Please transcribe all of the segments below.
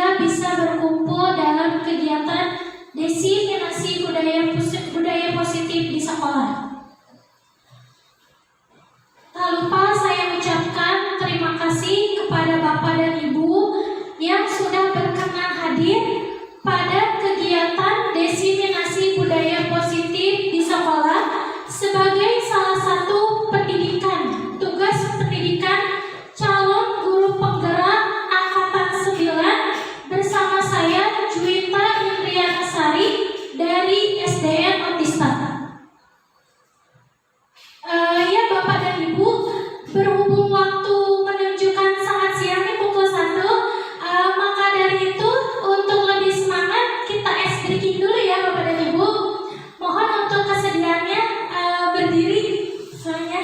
juga bisa berkumpul dalam kegiatan diseminasi budaya positif di sekolah. Tak lupa saya ucapkan terima kasih kepada Bapak dan Ibu yang sudah berkenan hadir pada kegiatan diseminasi budaya positif di sekolah sebagai salah satu tugas pendidikan calon guru penggerak Angkatan 9 bersama saya Juwita Indrianasari dari SDN Otista. Ya Bapak dan Ibu, berhubung waktu menunjukkan sangat siang nih pukul 1, maka dari itu untuk lebih semangat kita ice breaking dulu ya Bapak dan Ibu. Mohon untuk kesediaannya berdiri semuanya.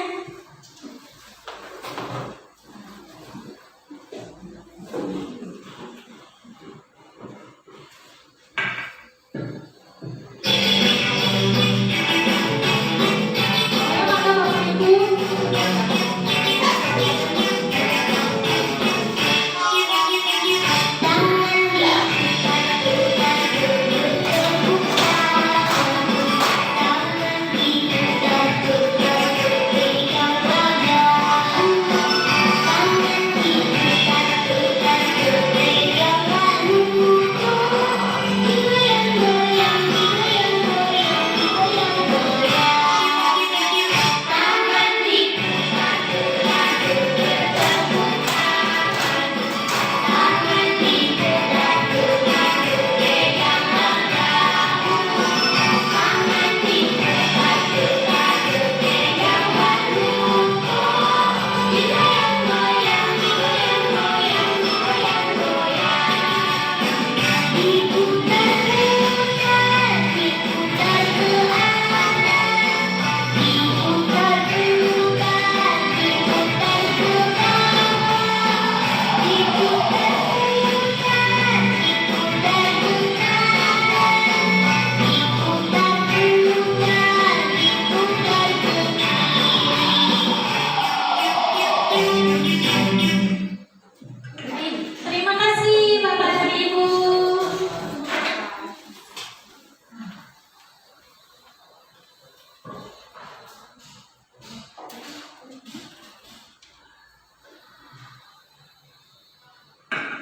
Terima kasih Bapak dan Ibu.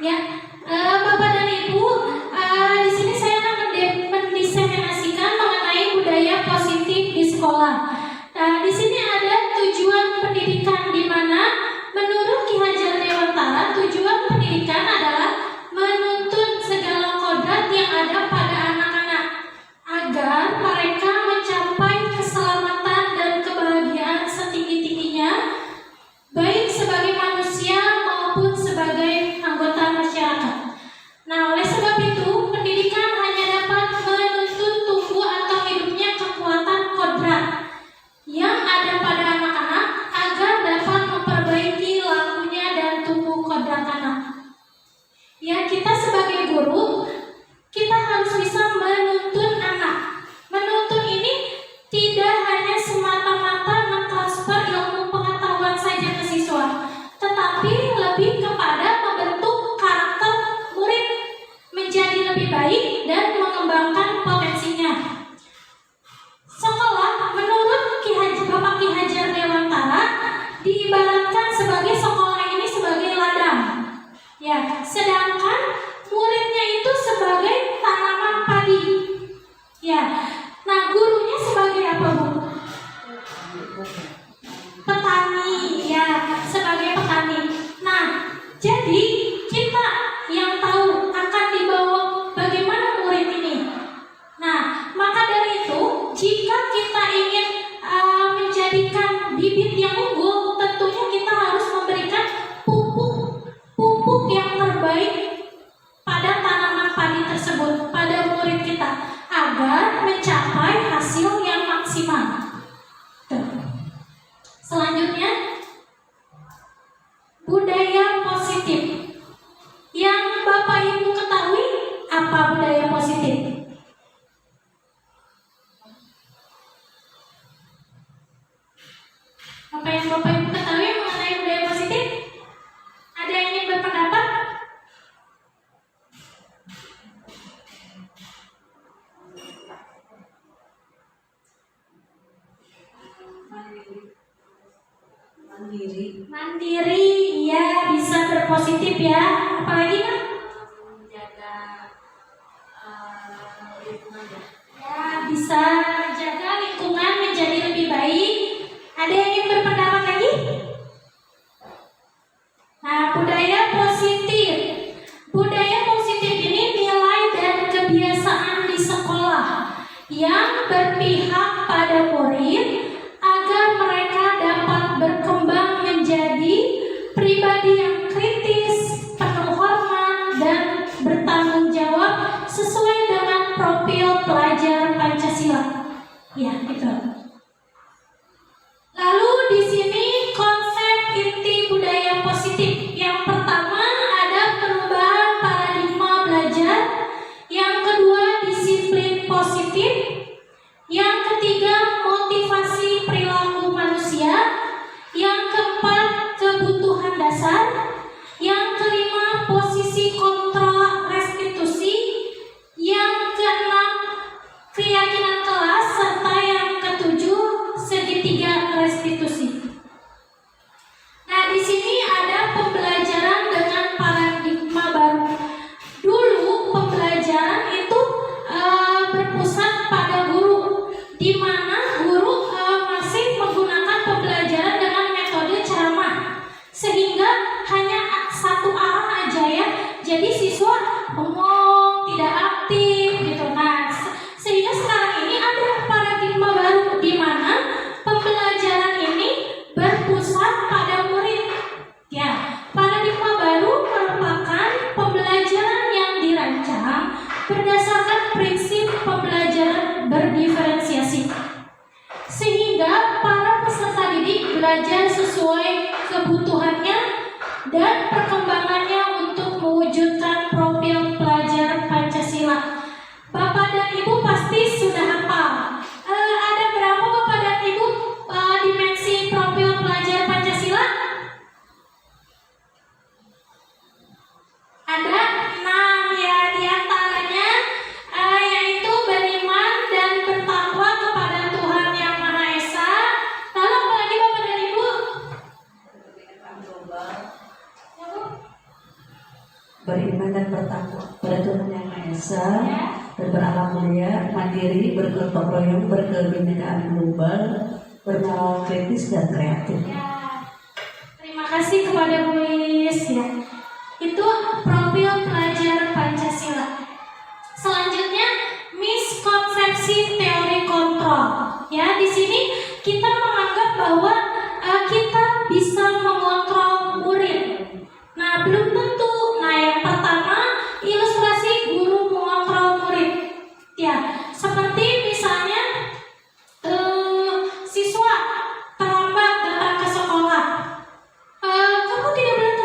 Ya, Bapak dan Ibu, di sini saya akan mendiseminasikan mengenai budaya positif di sekolah. Nah, di sini ada tujuan pendidikan di mana menurut Ki Hajar Dewantara tujuan pendidikan adalah menuntun segala kodrat yang ada pada anak-anak agar mereka mencapai keselamatan dan kebahagiaan setinggi-tingginya, baik sebagai manusia maupun sebagai anggota masyarakat. positif ya. Apalagi kan? Menjaga lingkungan ya. Ya, bisa jaga lingkungan menjadi lebih baik. Ada yang ingin berpendapat lagi? Nah, budaya positif. Budaya positif ini nilai dan kebiasaan di sekolah yang berpihak pada murid agar mereka dapat berkembang menjadi pribadi yang kritis, penuh hormat, dan bertanggung jawab sesuai dengan profil pelajar Pancasila. Ya, itu. Lalu di sini konsep inti budaya positif. Yang pertama ada perubahan paradigma belajar. Yang kedua disiplin positif. Yang ketiga motivasi perilaku manusia. Yang keempat kebutuhan dasar. Yang kelima posisi kontrol restitusi. Yang keenam keyakinan kelas, serta yang ketujuh segitiga restitusi. Nah, di sini ada pembelajaran dengan paradigma baru. Dulu pembelajaran itu berpusat pada guru, di mana guru masih menggunakan pembelajaran dengan metode ceramah, sehingga hanya satu arah aja ya. Jadi siswa ngomong tidak aktif gitu. Nah, sehingga sekarang ini ada paradigma baru di mana pembelajaran ini berpusat pada murid. Ya, paradigma baru merupakan pembelajaran yang dirancang berdasarkan prinsip pembelajaran berdiferensiasi, sehingga para peserta didik belajar sesuai kebutuhannya dan perkembangannya untuk mewujudkan profil pelajar Pancasila. Bapak dan Ibu pasti sudah hafal. Ada berapa Bapak dan Ibu dimensi profil pelajar Pancasila? Ada 6 ya, diantaranya yaitu beriman dan bertakwa kepada Tuhan Yang Maha Esa. Lalu apa lagi Bapak dan Ibu? Beriman dan bertakwa pada Tuhan Yang Maha Esa, dan berakhlak mulia, mandiri, bergotong royong, berkebinekaan global, bernalar kritis dan kreatif. Ya, terima kasih kepada Bu Lilis ya. Itu profil pelajar Pancasila. Selanjutnya miskonsepsi teori kontrol. Ya, di sini kita menganggap bahwa kita bisa mengontrol murid. Nah, belum tentu. Nah, yang pertama ilustrasi guru mengontrol murid. Ya, seperti misalnya siswa terlambat datang ke sekolah. Kamu tidak boleh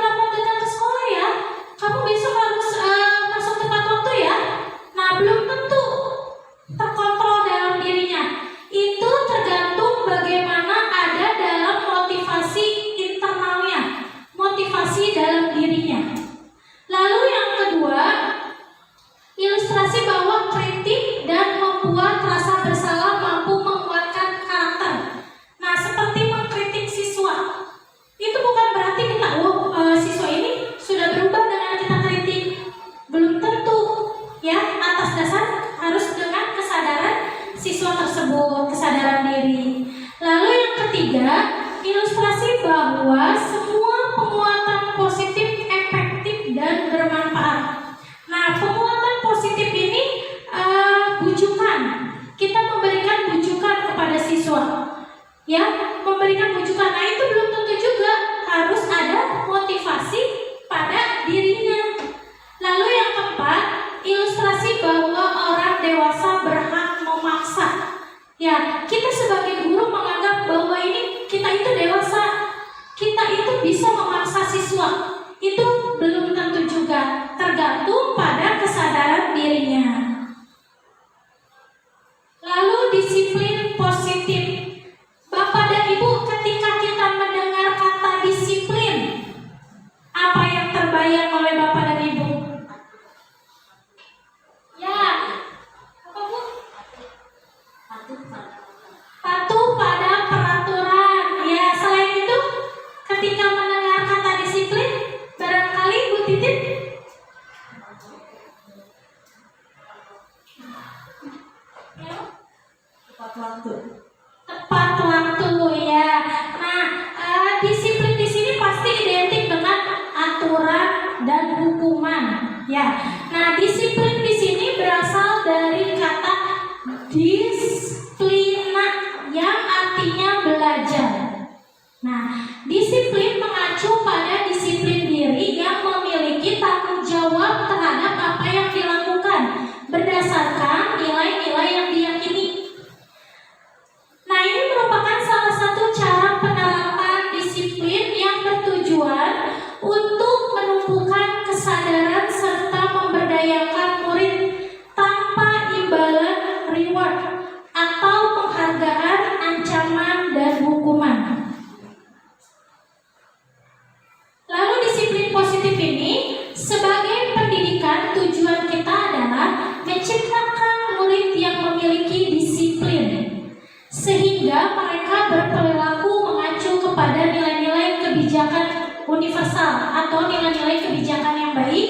universal atau nilai-nilai kebijakan yang baik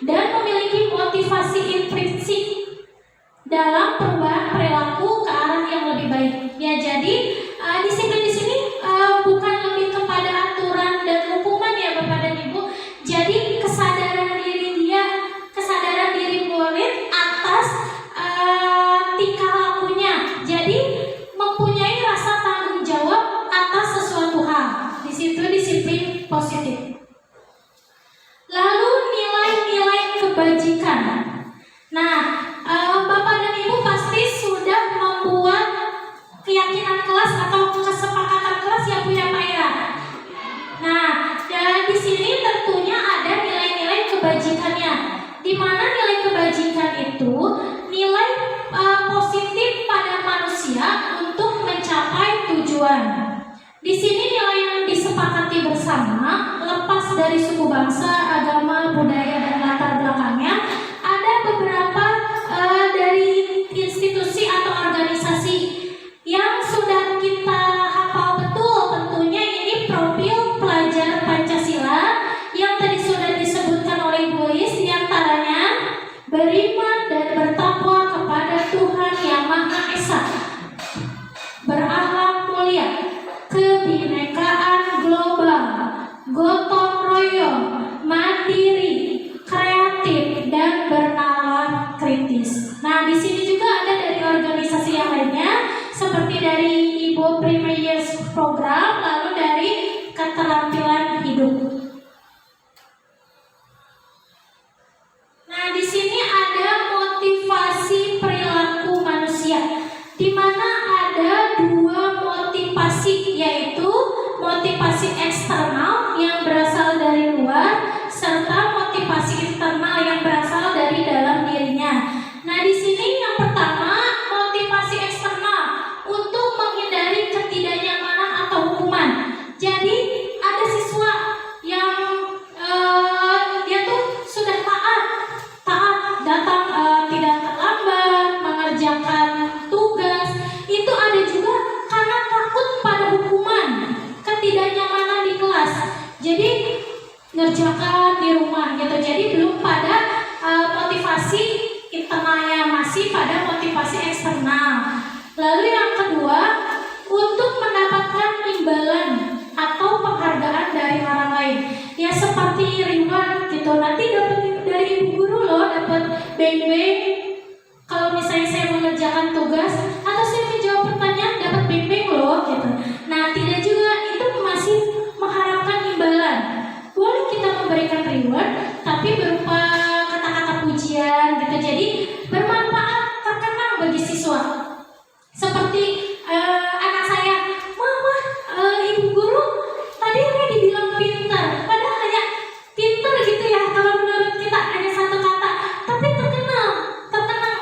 dan memiliki motivasi intrinsik dalam perubahan perilaku ke arah yang lebih baik. Ya, jadi disiplin di sini bukan lebih kepada aturan dan hukuman ya Bapak dan Ibu. Jadi kesadaran diri murid atas tingkah lakunya. Jadi mempunyai rasa tanggung jawab atas sesuatu hal. Di situ disiplin positif. Lalu nilai-nilai kebajikan. Nah, Bapak dan Ibu pasti sudah membuat keyakinan kelas atau kesepakatan kelas ya Bu ya Pak ya. Nah, dan di sini tentunya ada nilai-nilai kebajikannya. Di mana nilai kebajikan itu nilai positif pada manusia untuk mencapai tujuan. Di sini nilai yang disepakati bersama, lepas dari suku bangsa, agama, budaya dan latar belakangnya, ada beberapa dari institusi atau organisasi yang sudah kita hafal betul. Tentunya ini profil pelajar Pancasila yang tadi sudah disebutkan oleh Ibu Is, diantaranya beriman dan bertakwa kepada Tuhan Yang Maha Esa, berakhlak mulia, kebinekaan global, gotong royong, mandiri, kreatif, dan bernalar kritis. Nah, di sini juga ada dari organisasi yang lainnya, seperti dari Ibu Primaries Program, lalu dari keterampilan hidup. Nah, di sini ada motivasi perilaku manusia, di mana ada dua motivasi, yaitu motivasi eksternal yang berasal dari luar serta motivasi internal yang berasal dari dalam dirinya. Nah, di sini yang pertama motivasi eksternal untuk menghindari ketidaknyamanan atau hukuman. Jadi ada siswa yang dia tuh sudah taat datang tidak terlambat mengerjakan tugas. Itu ada juga karena takut pada hukuman, ketidaknyamanan di kelas. Jadi ngerjakan di rumah gitu. Jadi belum pada motivasi internalnya, masih pada motivasi eksternal. Lalu yang kedua, untuk mendapatkan imbalan atau penghargaan dari orang lain. Ya seperti reward gitu. Nanti dapat dari ibu guru loh, dapat beng-beng kalau misalnya saya mengerjakan tugas atau saya menjawab pertanyaan, dapat beng-beng loh gitu. Nah, tidak juga, itu masih mengharapkan imbalan. Boleh kita memberikan reward, tapi berupa kata-kata pujian gitu. Jadi bermanfaat, terkenang bagi siswa. Seperti anak saya, Mama, ibu guru tadi hanya dibilang pintar, padahal hanya pintar gitu ya kalau menurut kita hanya satu kata, tapi terkenang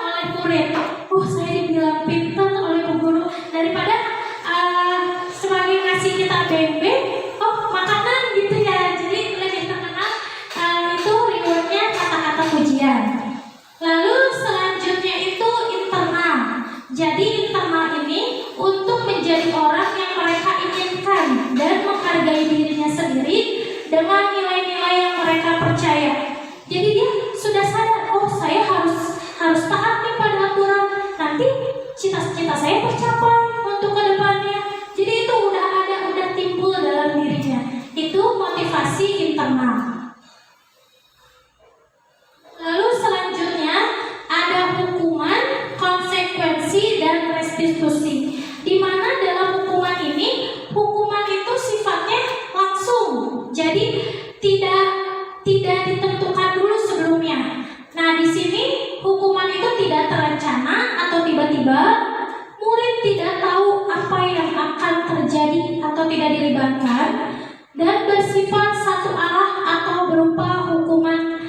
oleh murid. Oh, saya dibilang pintar oleh ibu guru, daripada sebagai ngasih kita beng-beng, oh makanan gitu ya. Jadi lebih terkenal itu rewardnya kata-kata pujian. Lalu selanjutnya itu internal. Jadi internal ini untuk menjadi orang yang mereka inginkan dan menghargai dirinya sendiri dengan nilai-nilai yang mereka percaya. Jadi dia sudah sadar, oh saya harus taat nih pada aturan. Nanti cita-cita saya tercapai untuk kedepannya. Jadi itu udah timbul dalam dirinya. Itu motivasi internal. Lalu selanjutnya ada hukuman, konsekuensi, dan restitusi. Di mana dalam hukuman ini, hukuman itu sifatnya langsung. Jadi tidak ditentukan dulu sebelumnya. Nah, di sini hukuman itu tidak terencana atau tiba-tiba. Murid tidak tahu apa yang akan terjadi atau tidak dilibatkan, dan bersifat satu arah atau berupa hukuman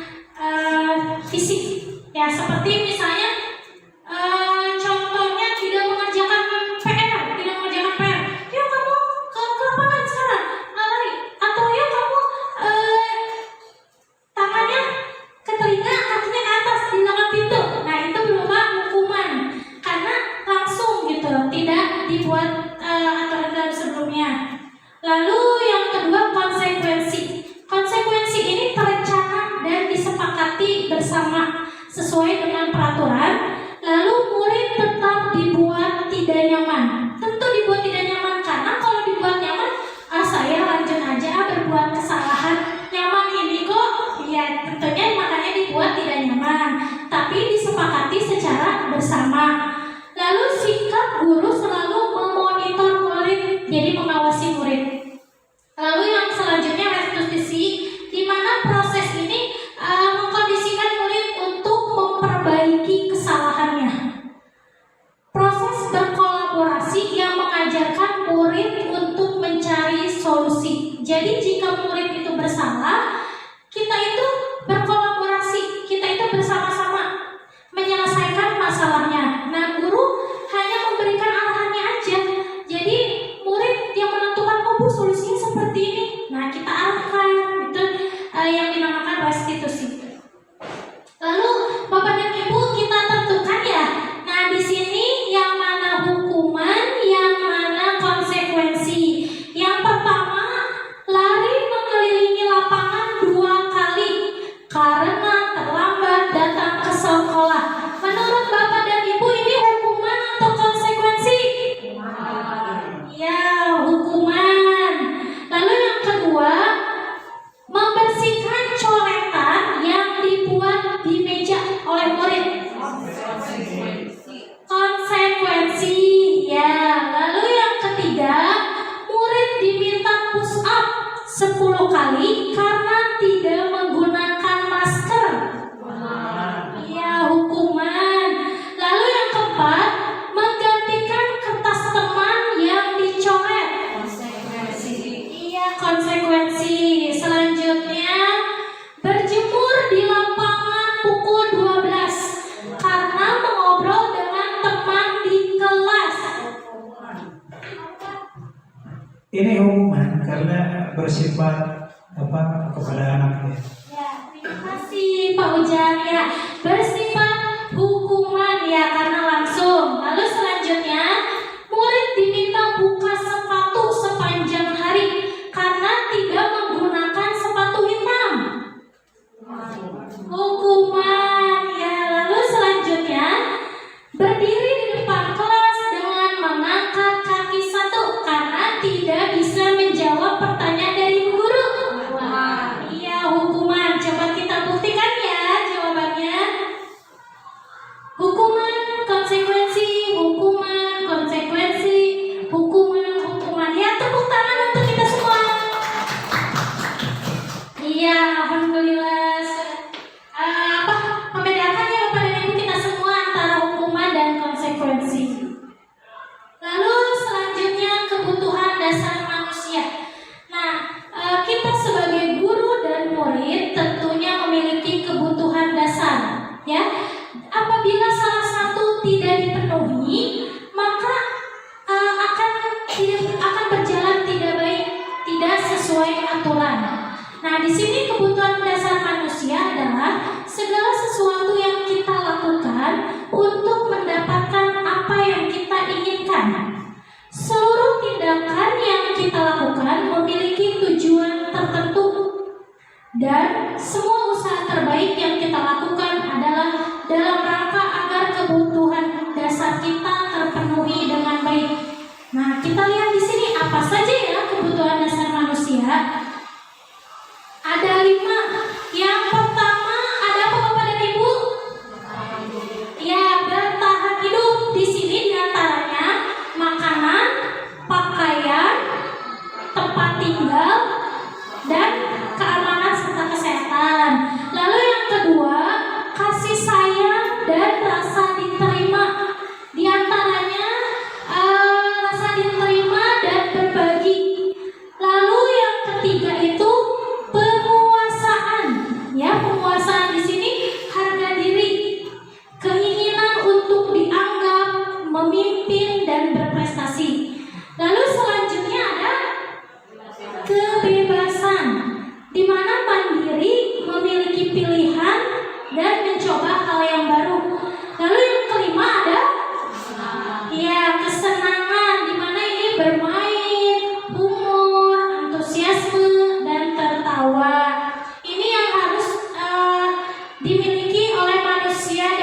fisik. Ya, seperti misalnya contohnya tidak mengerjakan PR. Yuk kamu ke lapangan sekarang, lari. Atau yuk kamu tangan sesuai dengan peraturan, lalu murid tetap dibuat tidak nyaman. Tentu dibuat tidak nyaman karena kalau dibuat nyaman, saya lanjut aja berbuat kesalahan, nyaman ini kok, ya tentunya makanya dibuat tidak nyaman. Tapi disepakati secara bersama. Lalu sikap guru selalu memonitor murid, jadi mengawasi murid. Lalu yang selanjutnya restitusi, di mana proses ini mengkondisikan murid untuk memperbaiki kesalahannya. Proses berkolaborasi yang mengajarkan murid untuk mencari solusi. Jadi jika murid itu bersalah, kita itu berkolaborasi, kita itu bersama-sama menyelesaikan masalahnya. Nah, guru hanya memberikan arahannya aja. Jadi murid yang menentukan, oh Bu, solusinya seperti ini. Nah, kita arahkan. Itu yang dinamakan restitusi. Lalu Bapak dan Ibu kita tentukan ya. Nah, di sini yang mana hukuman, yang mana konsekuensi. Yang pertama, lari mengelilingi lapangan 2 kali karena terlambat datang ke sekolah. Menurut Bapak dan Ibu ini hukuman atau konsekuensi? Ya, hukuman. Lalu yang kedua, membersihkan coretan yang dibuat di meja oleh murid. Konsekuensi. Ya, lalu yang ketiga, murid diminta push up 10 kali karena tidak menggunakan masker. Ya, hukuman. Lalu yang keempat, menggantikan kertas teman yang dicoret. Iya, konsekuensi. Selanjutnya, berjemur di lapangan pukul 12 karena mengobrol dengan teman di kelas. Ini hukuman karena bersifat kepada anaknya. Ya, terima kasih Pak Ujang. Ya, bersifat hukuman ya karena langsung. Lalu selanjutnya, murid diminta buka sepatu sepanjang hari karena tidak menggunakan sepatu hitam. Hukuman ya. Lalu selanjutnya, berdiri di depan kelas dengan mengangkat kaki 1 karena tidak bisa menjawab pertanyaan dari guru. Iya, hukuman. Coba kita buktikan ya jawabannya. Hukuman, konsekuensi, hukuman, konsekuensi, hukuman, hukuman. Ya, tepuk tangan untuk kita semua. Iya, alhamdulillah. Membedakan ya Bapak dan Ibu kita semua antara hukuman dan konsekuensi. Lalu selanjutnya kebutuhan dasar manusia. Nah, kita sebagai guru dan murid tentunya memiliki kebutuhan dasar, ya. Apabila salah satu tidak dipenuhi, maka akan berjalan tidak baik, tidak sesuai aturan. Nah, di sini kebutuhan dasar manusia adalah segala sesuatu yang kita lakukan untuk mendapatkan apa yang kita inginkan. Seluruh tindakan yang kita lakukan memiliki tujuan tertentu, dan semua usaha terbaik yang kita lakukan adalah dalam rangka agar kebutuhan dasar kita terpenuhi dengan baik. Nah, kita lihat di sini apa saja ya kebutuhan dasar manusia. Ada 5. Yang pertama ada apa Bapak dan Ibu? Ya, bertahan hidup. Di sini diantaranya makanan, pakaian, tempat tinggal, dan keamanan serta kesehatan. Lalu yang kedua, kasih sayang dan rasa diterima. Di antaranya rasa diterima dan berbagi. Lalu yang ketiga itu penguasaan. Ya, penguasaan di sini harga diri, keinginan untuk dianggap, memimpin dan berprestasi. Lalu selanjutnya ada kebebasan, di mana mandiri, memiliki pilihan dan mencoba hal yang baru. Lalu yang kelima ada ya kesenangan, di mana ini bermain, humor, antusiasme dan tertawa. Ini yang harus dimiliki oleh manusia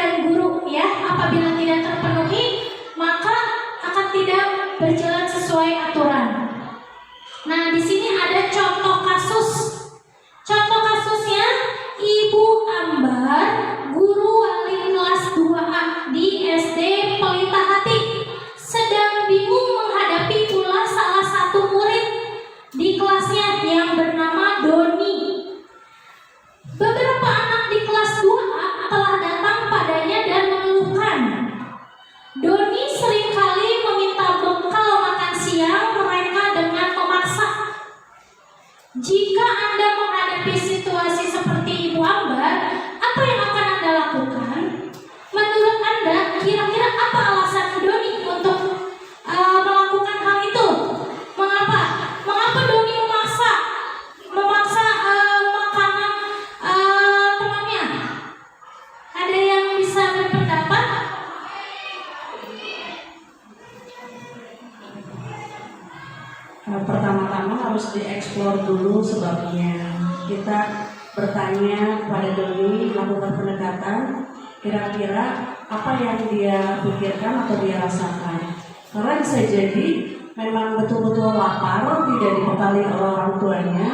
kita bertanya kepada Doni, melakukan pendekatan, kira-kira apa yang dia pikirkan atau dia rasakan. Karena bisa jadi memang betul-betul lapar, tidak dibekali oleh orang tuanya,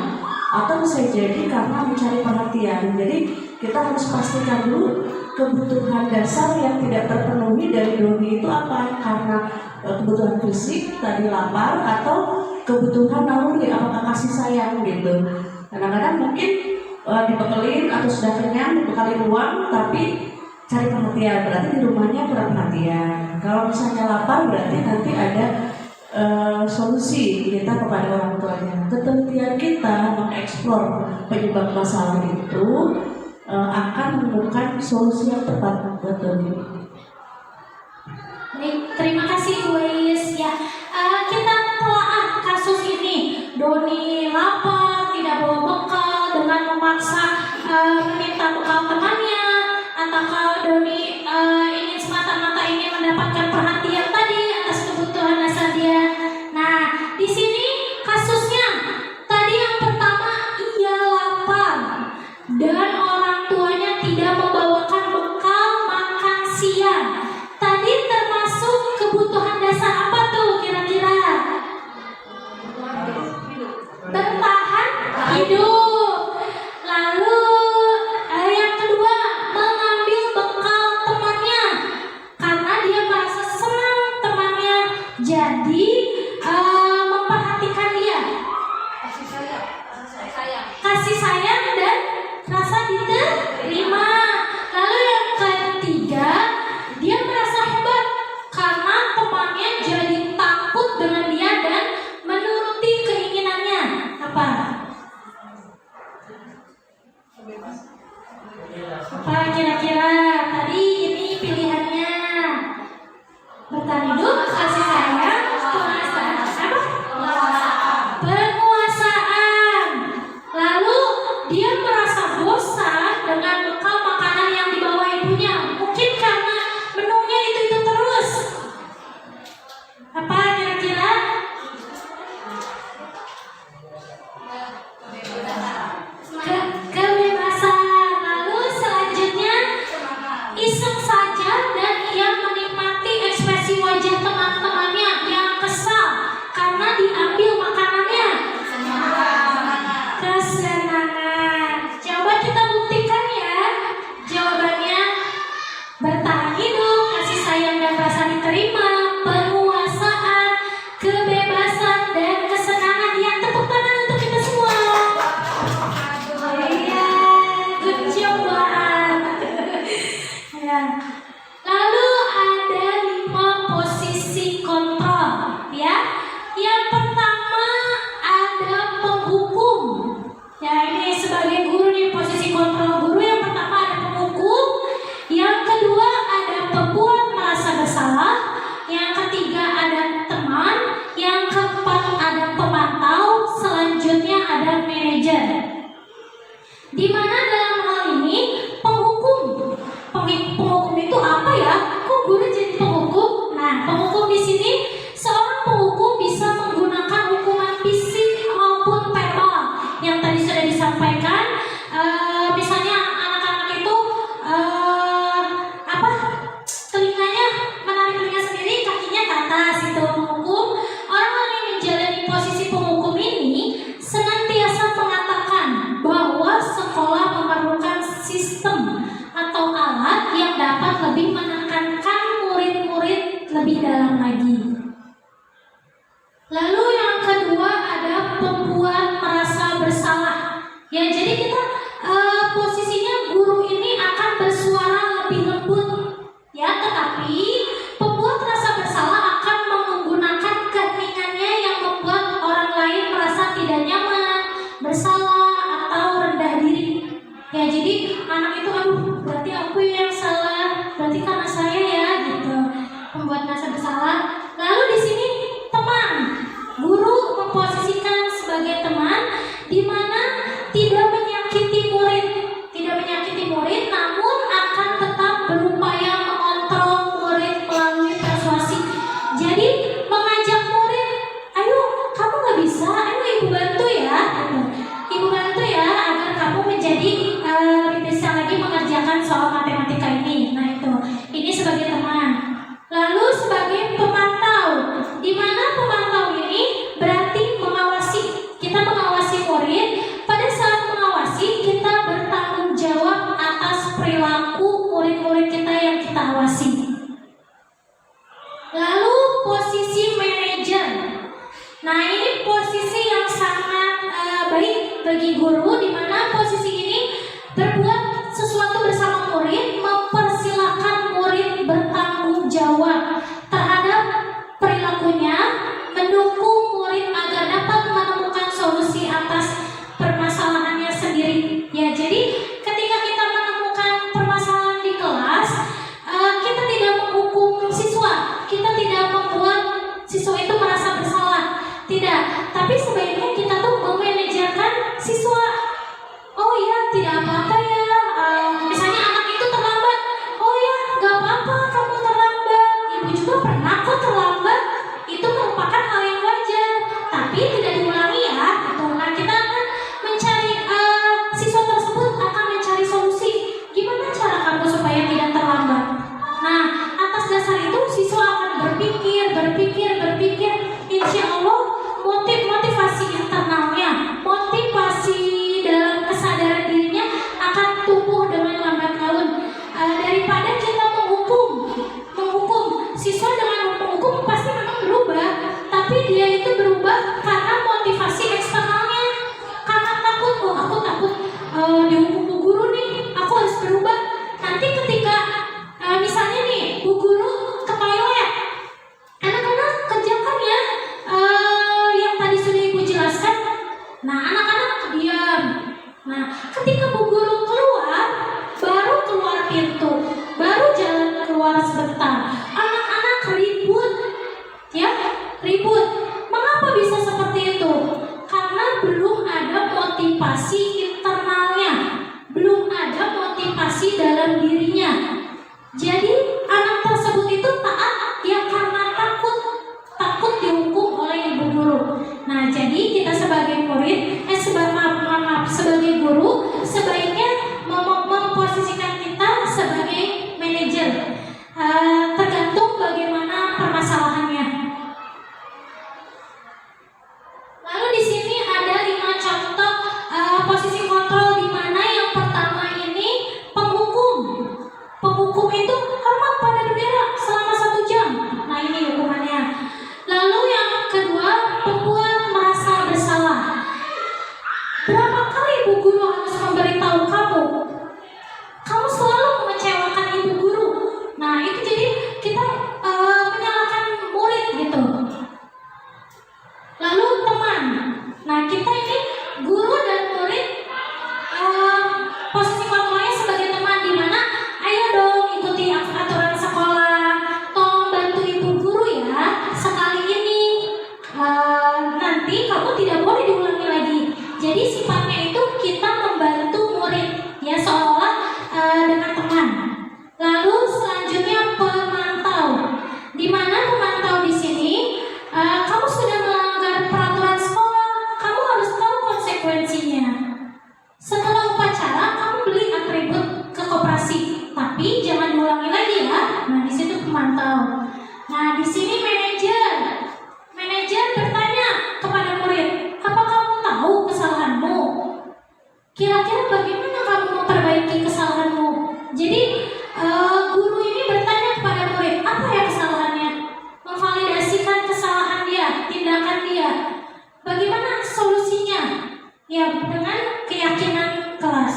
atau bisa jadi karena mencari perhatian. Jadi kita harus pastikan dulu kebutuhan dasar yang tidak terpenuhi dari Doni itu apa, karena kebutuhan fisik tadi lapar atau kebutuhan naluri, apakah kasih sayang gitu. Kadang-kadang mungkin dibekelin atau sudah kenyang dibekali uang tapi cari perhatian, berarti di rumahnya kurang perhatian. Kalau misalnya lapar berarti nanti ada solusi kita kepada orang tuanya. Ketelitian kita mengeksplor penyebab masalah itu akan menemukan solusi yang tepat buat Doni. Baik, terima kasih Bu Iis ya. Kita telah kasus ini. Doni lapar, tidak bawa bekal dengan memaksa meminta bekal temannya, ataukah Doni ingin semata-mata ingin mendapatkan perhatian tadi atas kebutuhan dasar dia. Nah, di sini kasusnya tadi yang pertama ia lapar dan orang tuanya tidak membawakan bekal makan siang. Tadi termasuk kebutuhan dasar apa tuh kira-kira? Bertahan hidup. Lalu yang kedua, mengambil bekal temannya karena dia merasa senang temannya jadi memperhatikan dia, kasih sayang dan rasa diterima. Lalu yang ketiga, dia merasa hebat karena temannya jadi takut dengan dia dan menuruti keinginannya. Apa? Apa kira-kira tadi ini pilihannya? Bertahan hidup, kasih sayang, penguasaan. Apa? Penguasaan. Lalu dia merasa bosan dengan bekal makanan yang dibawa ibunya. Mungkin karena menunya itu terus. Apa kira-kira? Kebebasan. Lalu selanjutnya iseng saja dan ia menikmati ekspresi wajah teman-temannya yang kesal karena diambil makanannya. Kesenangan. Coba kita buktikan ya. Jawabannya bertahan hidup, kasih sayang dan rasa diterima, penguasaan, kebebasan dan kesenangan. Ya, tepuk tangan untuk kita semua. Iya, good job banget. Ya. Lalu ada 5 posisi kontrol, ya. Yang pertama ada penghukum. Ya, ini sebagai guru nih posisi kontrol guru. Yang pertama ada penghukum, yang kedua ada pembuat merasa bersalah, yang ketiga ada teman, yang keempat ada pemantau, selanjutnya ada manajer. Di mana dalam hal ini penghukum. Penghukum itu apa ya? Kok guru jadi penghukum? Nah, penghukum di sini seorang penghukum bisa menggunakan hukuman fisik maupun verbal yang tadi sudah disampaikan. Misalnya anak-anak itu telinganya menarik telinga sendiri, kakinya ke atas, itu penghukum. Orang yang menjalani posisi penghukum ini senantiasa mengatakan bahwa sekolah memerlukan sistem atau alat yang dapat lebih menekankan murid-murid lebih dalam lagi. Lalu yang kedua ada pembuat merasa bersalah. Ya, jadi kita posisinya guru ini akan bersuara lebih lembut, ya, tetapi pembuat rasa bersalah akan menggunakan keheningannya yang membuat orang lain merasa tidak nyaman, bersalah atau rendah diri. Ya, jadi anak itu berarti aku yang salah, berarti karena saya ya gitu. Pembuat rasa bersalah. Lalu di sini teman. Guru memposisikan sebagai teman di mana tidak menyakiti murid, namun akan tetap berupaya mengontrol murid melalui persuasi. Jadi mengajak murid, ayo kamu nggak bisa, ayo ibu bantu ya, agar berbuat sesuatu bersama murid, mempersilahkan murid bertanggung jawab terhadap perilakunya, mendukung murid agar dapat menemukan solusi atas permasalahannya sendiri. Ya, jadi ketika kita menemukan permasalahan di kelas, kita tidak menghukum siswa, kita tidak membuat siswa itu merasa bersalah, tidak. Tapi sebaiknya kita tuh memanajerkan siswa. Oh ya, tidak apa-apa ya. Misalnya anak itu terlambat, oh ya, gak apa-apa kamu terlambat. Ibu juga pernah kok terlambat. Itu merupakan hal yang wajar, tapi tidak diulangi ya. Gitu. Nah, kita akan mencari siswa tersebut akan mencari solusi. Gimana cara kamu supaya tidak terlambat? Nah, atas dasar itu siswa akan berpikir. Insya Allah motivasi internalnya, motivasi dalam kesadaran dirinya akan tumbuh dengan lambat laun. Daripada kita menghukum siswa dengan menghukum pasti memang berubah, tapi dia itu berubah karena motivasi eksternalnya, karena takut, aku takut dihukum bu guru nih, aku harus berubah. Nanti ketika misalnya nih bu guru ke toilet, anak-anak kerjakan ya yang tadi sudah ibu jelaskan. Nah, anak-anak diam. Nah, ketika bu guru keluar, baru keluar pintu, baru jalan keluar sebentar, anak-anak ribut. Mengapa bisa seperti itu? Karena belum ada motivasi internalnya, belum ada motivasi dalam dirinya. Jadi anak tersebut itu taat ya karena takut dihukum oleh ibu guru. Nah, jadi kita sebagai murid, sebagai guru, sebaiknya memposisikan kita sebagai manajer. Tergantung bagaimana permasalahannya. Lalu di sini ada 5 contoh posisi kontrol, di mana yang pertama ini penghukum. Penghukum itu hormat pada bendera selama 1 jam. Nah, ini hukumannya. Lalu yang kedua, pembuat merasa bersalah. Berapa kali ibu guru harus memberitahu kamu? Kamu selalu mengecewakan ibu guru. Nah, itu jadi kita menyalahkan murid gitu. Lalu teman. Nah, kita ini guru dan murid posisi kontrolnya sebagai teman, di mana ayo dong ikuti aturan sekolah, tolong bantu ibu guru ya sekali ini, nanti kamu tidak boleh diulangi lagi. Jadi sifatnya itu kita membantu murid ya, seolah dengan teman. Lalu selanjutnya pemantau, di mana pemantau di sini kamu sudah melanggar peraturan sekolah, kamu harus tahu konsekuensinya. Setelah upacara kamu beli atribut ke koperasi, tapi jangan diulangi lagi ya. Nah, di situ pemantau. Nah, di sini manajer bertanya kepada murid, apa kamu tahu kesalahanmu? Kira-kira bagaimana kamu memperbaiki kesalahanmu? Jadi guru ini bertanya kepada murid, apa ya kesalahannya? Memvalidasikan kesalahan dia, tindakan dia. Bagaimana solusinya? Ya, dengan keyakinan kelas.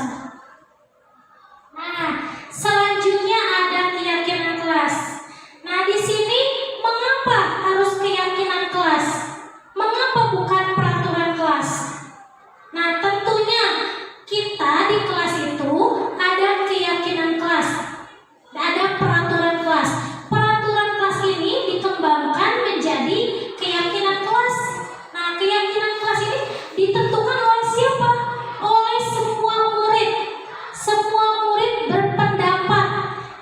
Nah, selanjutnya ada keyakinan kelas. Nah, di sini mengapa harus keyakinan kelas? Mengapa bukan peraturan kelas? Nah, tentunya kita di kelas itu ada keyakinan kelas, ada peraturan kelas. Peraturan kelas ini dikembangkan menjadi keyakinan kelas. Nah, keyakinan kelas ini ditentukan oleh siapa? Oleh semua murid. Semua murid berpendapat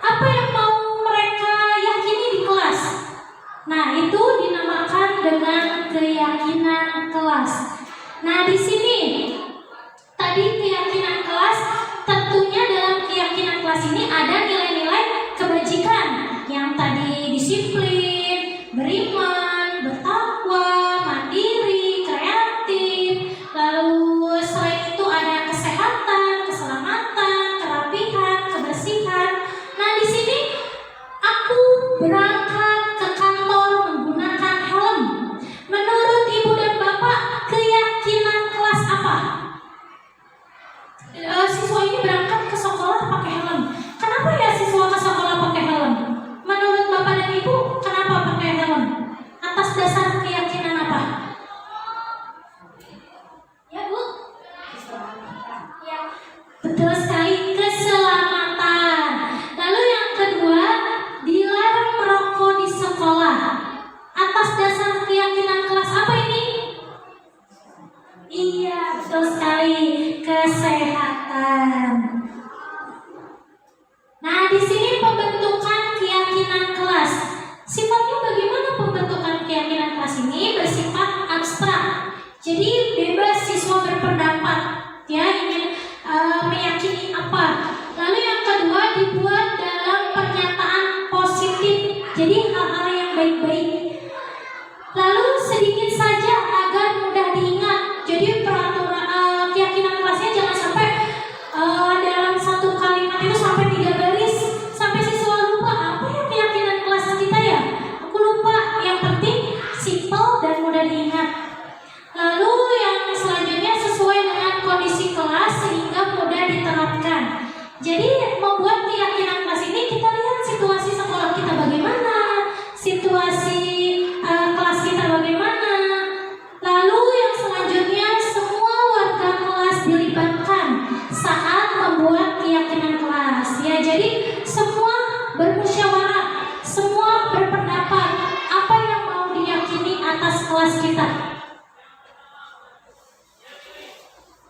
apa yang mau mereka yakini di kelas. Nah, itu dinamakan dengan keyakinan kelas. Nah, di sini tadi keyakinan kelas, tentunya dalam keyakinan kelas ini ada nilai-nilai kebajikan yang tadi disiplin, beriman, bertakwa, mandiri, kreatif. Lalu selain itu ada kesehatan, keselamatan, kerapihan, kebersihan. Nah, di sini aku berangkat ke kantor menggunakan helm. Menurut ibu dan bapak, keyakinan kelas apa? Siswa ini berangkat Betul sekali, keselamatan. Lalu yang kedua, dilarang merokok di sekolah. Atas dasar keyakinan kelas apa ini? Iya, betul sekali, kesehatan. Nah, di sini pembentukan keyakinan kelas. Sifatnya bagaimana pembentukan keyakinan kelas ini? Bersifat abstrak. Jadi bebas siswa berpendapat, ya ingin meyakini apa. Lalu yang kedua, dibuat dalam pernyataan positif. Jadi hal-hal yang baik-baik. Lalu sedikit saja agar mudah diingat. Jadi peraturan keyakinan kelasnya jangan sampai dalam satu kalimat itu sampai 3 baris, sampai siswa lupa apa ya keyakinan kelas kita ya. Aku lupa. Yang penting simple dan mudah diingat. Lalu yang selanjutnya sesuai dengan kondisi kelas sehingga mudah diterapkan. Jadi membuat keyakinan kelas ini kita lihat situasi sekolah kita bagaimana, situasi kelas kita bagaimana. Lalu yang selanjutnya semua warga kelas dilibatkan saat membuat keyakinan kelas. Ya, jadi semua bermusyawarah, semua berpendapat apa yang mau diyakini atas kelas kita.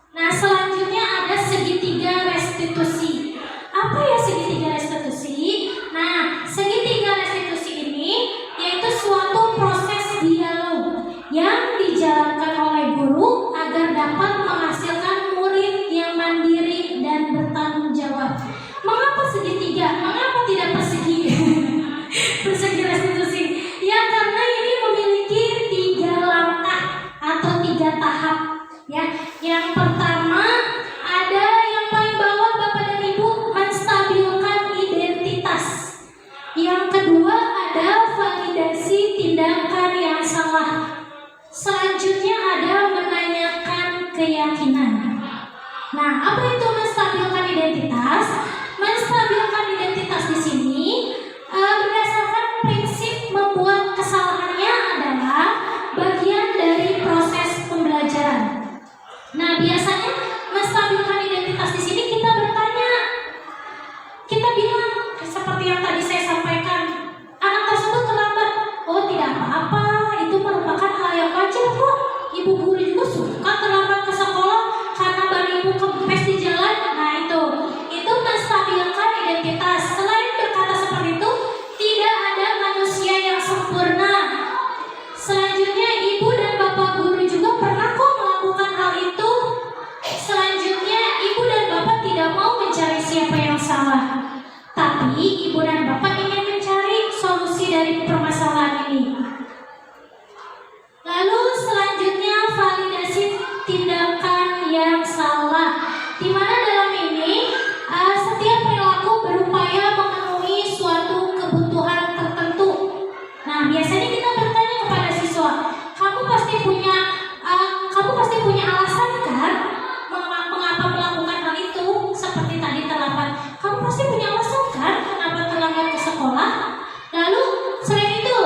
Nah, selanjutnya ada segitiga restitusi. Apa ya segitiga restitusi? Nah, segitiga restitusi ini yaitu suatu proses dialog yang dijalankan oleh guru agar dapat menghasilkan murid yang mandiri dan bertanggung jawab. Mengapa segitiga? Mengapa tidak persegi? Persegi restitusi. Ya, karena ini memiliki 3 langkah atau 3 tahap. Ya, yang pertama ada yang paling bawah Bapak dan Ibu, menstabilkan identitas. Yang kedua ada validasi tindakan yang salah. Selanjutnya ada menanyakan keyakinan. Nah, apa itu menstabilkan identitas? Menstabilkan identitas di sini berdasarkan prinsip membuat kesalahannya adalah bagian dari proses pembelajaran. Nah, biasanya menstabilkan identitas di sini kita bertanya, kita bilang seperti yang tadi saya sampaikan, anak tersebut terlambat. Oh, tidak apa-apa, itu merupakan hal yang wajar kok. Ibu guru juga suka terlambat ke sekolah karena ban ibu kempes di jalan. Nah, itu menstabilkan identitas. Selain berkata seperti itu, tidak ada manusia yang sempurna. Selanjutnya, ibu dan bapak guru juga pernah kok melakukan hal itu. Selanjutnya, ibu dan bapak tidak mau mencari siapa yang salah, tapi ibu dan bapak ingin mencari solusi dari permasalahan ini. Lalu selanjutnya validasi tindakan yang salah, di mana dalam ini setiap perilaku berupaya memenuhi suatu kebutuhan tertentu. Nah, biasanya kita bertanya kepada siswa, kamu pasti punya alasan kan mengapa melakukan hal itu, seperti tadi terlambat. Kamu pasti punya alasan kan kenapa terlambat ke sekolah. Lalu selain itu,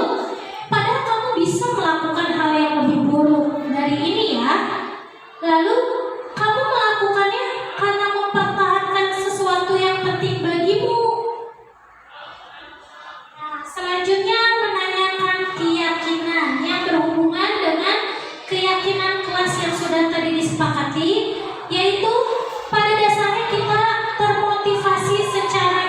padahal kamu bisa melakukan hal yang lebih buruk dari ini ya. Lalu kamu melakukannya karena mempertahankan sesuatu yang penting bagimu. Nah, selanjutnya menanyakan keyakinan yang berhubungan dengan keyakinan kelas yang sudah tadi disepakati, yaitu pada dasarnya kita termotivasi secara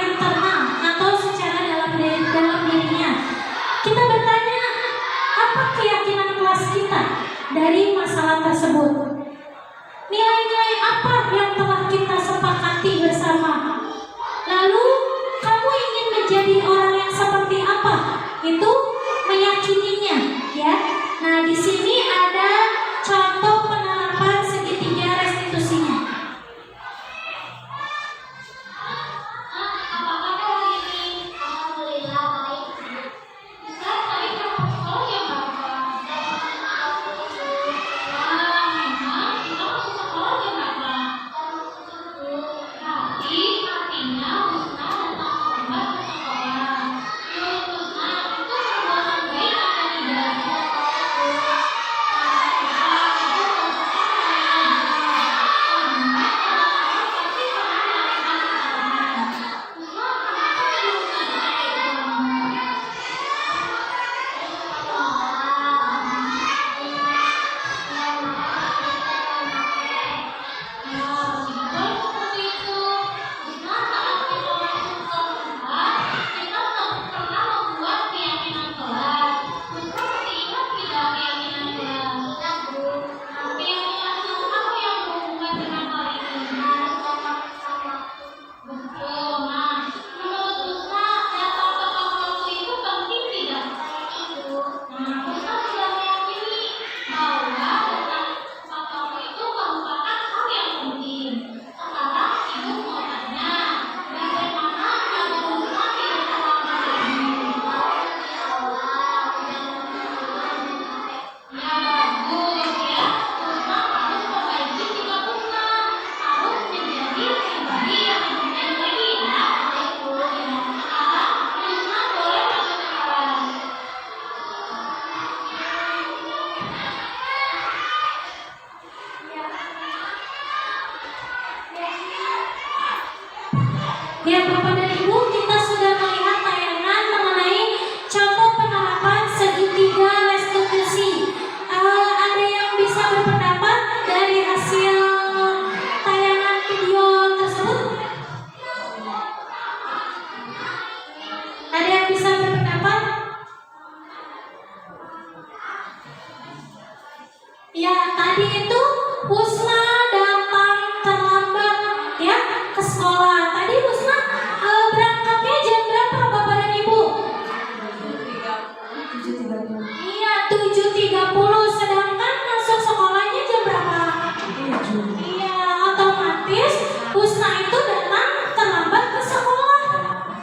Ya Bapak dan Ibu, kita sudah melihat tayangan mengenai contoh penerapan segitiga restitusi. Ada yang bisa berpendapat dari hasil tayangan video tersebut? Ada yang bisa berpendapat? Ya, tadi itu Husna datang terlambat ya ke sekolah. Tadi Husna berangkatnya jam berapa Bapak dan Ibu? 7.30. Iya, 7.30, sedangkan masuk sekolahnya jam berapa? 7. Iya, otomatis Husna itu datang terlambat ke sekolah.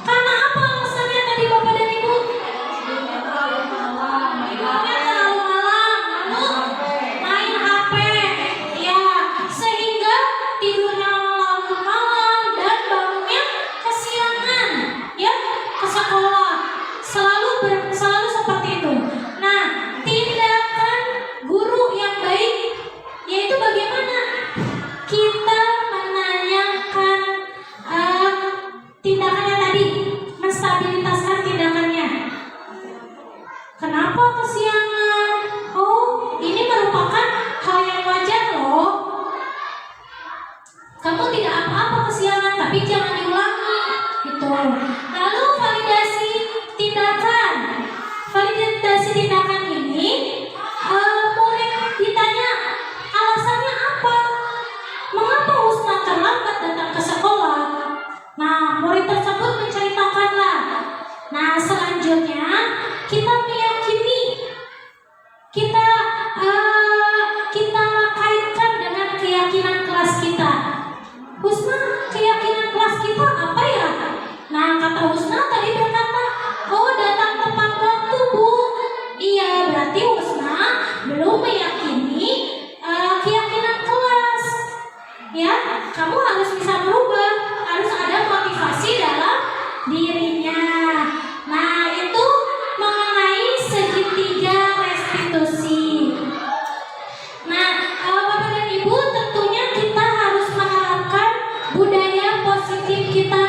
Karena apa alasannya tadi Bapak dan Ibu? Tidurnya terlalu malam, lalu main HP. Ya, sehingga tidurnya larut malam dan bangunnya kesiangan ya ke sekolah. Selalu seperti itu. Nah, tindakan guru yang baik yaitu bagaimana kita menanyakan tindakannya tadi, menstabilitaskan tindakannya. Kenapa kesiangan? Oh, ini merupakan hal yang wajar loh. Kamu tidak apa-apa kesiangan, tapi jangan diulangi. Gitu. Lalu validasi tindakan. Validasi tindakan ini, murid ditanya alasannya apa? Mengapa Husna terlambat datang ke sekolah? Nah, murid tersebut menceritakanlah. Nah, selanjutnya kita meyakini, kita kaitkan dengan keyakinan kelas kita. Husna, keyakinan kelas kita apa ya? Nah, kata Husna tadi berkata, oh datang tepat waktu Bu. Iya, berarti Husna belum meyakini keyakinan kelas. Ya, kamu harus bisa berubah, harus ada motivasi dalam dirinya. Nah, itu mengenai segitiga restitusi. Nah, Bapak dan Ibu, tentunya kita harus menerapkan budaya positif kita